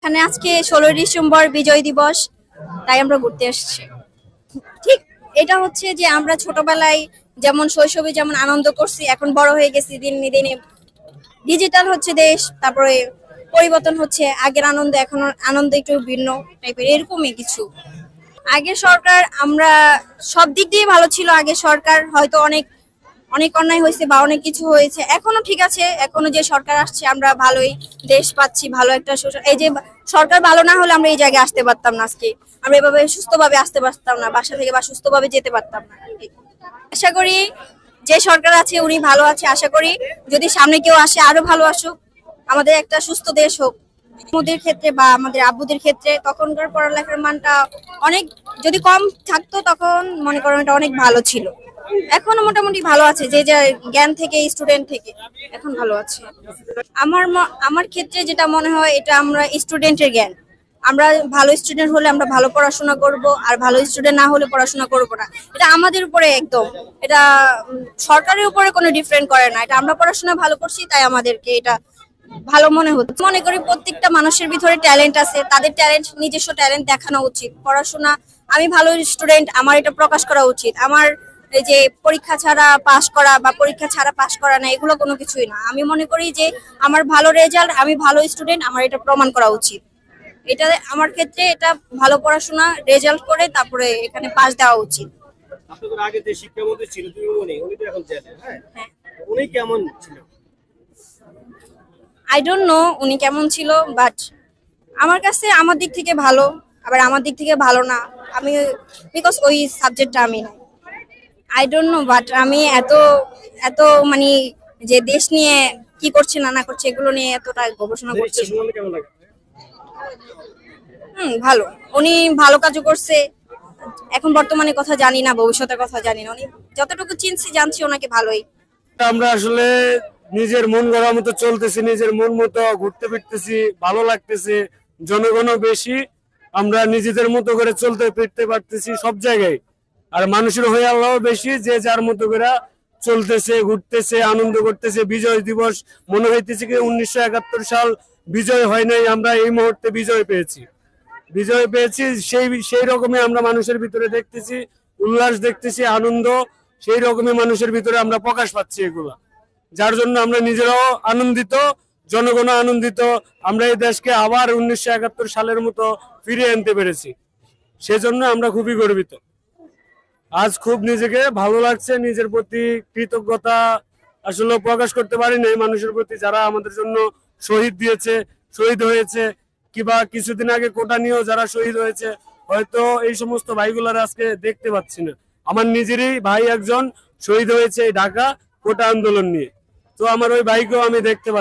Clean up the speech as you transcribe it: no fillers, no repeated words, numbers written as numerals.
এখানে আজকে 16 ডিসেম্বর বিজয় দিবস, তাই আমরা ঘুরতে এসেছি। ঠিক এটা হচ্ছে যে আমরা ছোটবেলায় যেমন শৈশবে যেমন আনন্দ করছি, এখন বড় হয়ে গেছি, দিনে দিনে ডিজিটাল হচ্ছে দেশ, তারপরে পরিবর্তন হচ্ছে, আগের আনন্দ এখন আনন্দ একটু ভিন্ন টাইপের, এরকমই কিছু। আগের সরকার আমরা সব দিক দিয়ে ভালো ছিল, আগের সরকার হয়তো অনেক অনেক অন্যায় হয়েছে বা অনেক কিছু হয়েছে, এখনো ঠিক আছে, এখনো যে সরকার আসছে আমরা ভালোই দেশ পাচ্ছি, ভালো একটা এই যে সরকার ভালো না হলে আমরা এই জায়গায় আসতে পারতাম না, আজকে আমরা এভাবে সুস্থভাবে আসতে পারতাম না বাসা থেকে, বা সুস্থভাবে যেতে পারতাম না। আশা করি যে সরকার আছে উনি ভালো আছে, আশা করি যদি সামনে কেউ আসে আরো ভালো আসুক, আমাদের একটা সুস্থ দেশ হোক। আমাদের ক্ষেত্রে বা আমাদের আব্বুদের ক্ষেত্রে তখনকার পড়ালেখার মানটা অনেক যদি কম থাকতো, তখন মনে করেন এটা অনেক ভালো ছিল। এখনো মোটামুটি ভালো আছে, যে যে জ্ঞান থেকে স্টুডেন্ট থেকে এখন ভালো আছে। আমার ক্ষেত্রে যেটা মনে হয়, এটা আমরা স্টুডেন্টের জ্ঞান, আমরা ভালো স্টুডেন্ট হলে আমরা ভালো পড়াশোনা করব, আর ভালো স্টুডেন্ট না হলে পড়াশোনা করব না। এটা আমাদের উপরে একদম, এটা সরকারের উপরে কোনো ডিফারেন্ট করে না, এটা আমরা পড়াশোনা ভালো করছি তাই আমাদেরকে এটা ভালো মনে হচ্ছে। মনে করি প্রত্যেকটা মানুষের ভিতরে ট্যালেন্ট আছে, তাদের ট্যালেন্ট, নিজস্ব ট্যালেন্ট দেখানো উচিত। পড়াশোনা, আমি ভালো স্টুডেন্ট, আমার এটা প্রকাশ করা উচিত। আমার এই যে পরীক্ষা ছাড়া পাশ করা বা পরীক্ষা ছাড়া পাশ করা না, এগুলো কোনো কিছুই না। আমি মনে করি যে আমার ভালো রেজাল্ট, আমি ভালো স্টুডেন্ট, আমার এটা প্রমাণ করা উচিত। এটা আমার ক্ষেত্রে এটা ভালো পড়াশোনা রেজাল্ট করে তারপরে এখানে পাশ দেওয়া উচিত। আপনাদের আগে যে শিক্ষামন্ত্রী ছিল উনি তো এখন জেলে, হ্যাঁ, উনি কেমন ছিল? আই ডোন্ট নো উনি কেমন ছিল, বাট আমার কাছে আমার দিক থেকে ভালো, আবার আমার দিক থেকে ভালো না। আমি বিকজ ওই সাবজেক্টটা আমি নাই, আই ডোন্ট নো। বাট আমি এত এত মানে যে দেশ নিয়ে কি করছে না না করছে এগুলো নিয়ে এতটা গবেষণা করছি। ভালো, উনি ভালো কাজও করছে। এখন বর্তমানে কথা জানি না, ভবিষ্যতের কথা জানি না, উনি যতটুকু চিনছি জানছি ওনাকে ভালোই। আমরা আসলে নিজের মন গড়া মতো চলতেছি, নিজের মন মতো ঘুরতে ফিরতেছি, ভালো লাগতেছে। জনগণও বেশি, আমরা নিজেদের মতো করে চলতে ফিরতে পারতেছি সব জায়গায়। আর মানুষের হয়ে আল্লাহ বেশি, যে যার মতো করে চলতেছে, ঘুরতেছে, আনন্দ করতেছে। বিজয় দিবস মনে হইতেছে কি 1971 সাল বিজয় হয় নাই, আমরা এই মুহূর্তে বিজয় পেয়েছি। সেই রকমই আমরা মানুষের ভিতরে দেখতেছি, উল্লাস দেখতেছি, আনন্দ সেই রকমই মানুষের ভিতরে আমরা প্রকাশ পাচ্ছি এগুলা, যার জন্য আমরা নিজেরাও আনন্দিত, জনগণ আনন্দিত। আমরা এই দেশকে আবার 1971 সালের মতো ফিরিয়ে আনতে পেরেছি, সেজন্য আমরা খুবই গর্বিত। আজ খুব নিজেকে ভালো লাগছে, নিজের প্রতি কৃতজ্ঞতা আসলে প্রকাশ করতে পারি নাই মানুষের প্রতি, যারা আমাদের জন্য শহীদ হয়েছে, কিংবা কিছুদিন আগে কোটা নিয়েও যারা শহীদ হয়েছে। হয়তো এই সমস্ত ভাইগুলার আজকে দেখতে পাচ্ছি না। আমার নিজেরই ভাই একজন শহীদ হয়েছে এই ঢাকা কোটা আন্দোলন নিয়ে, তো আমার ওই ভাইকেও আমি দেখতে পাচ্ছি।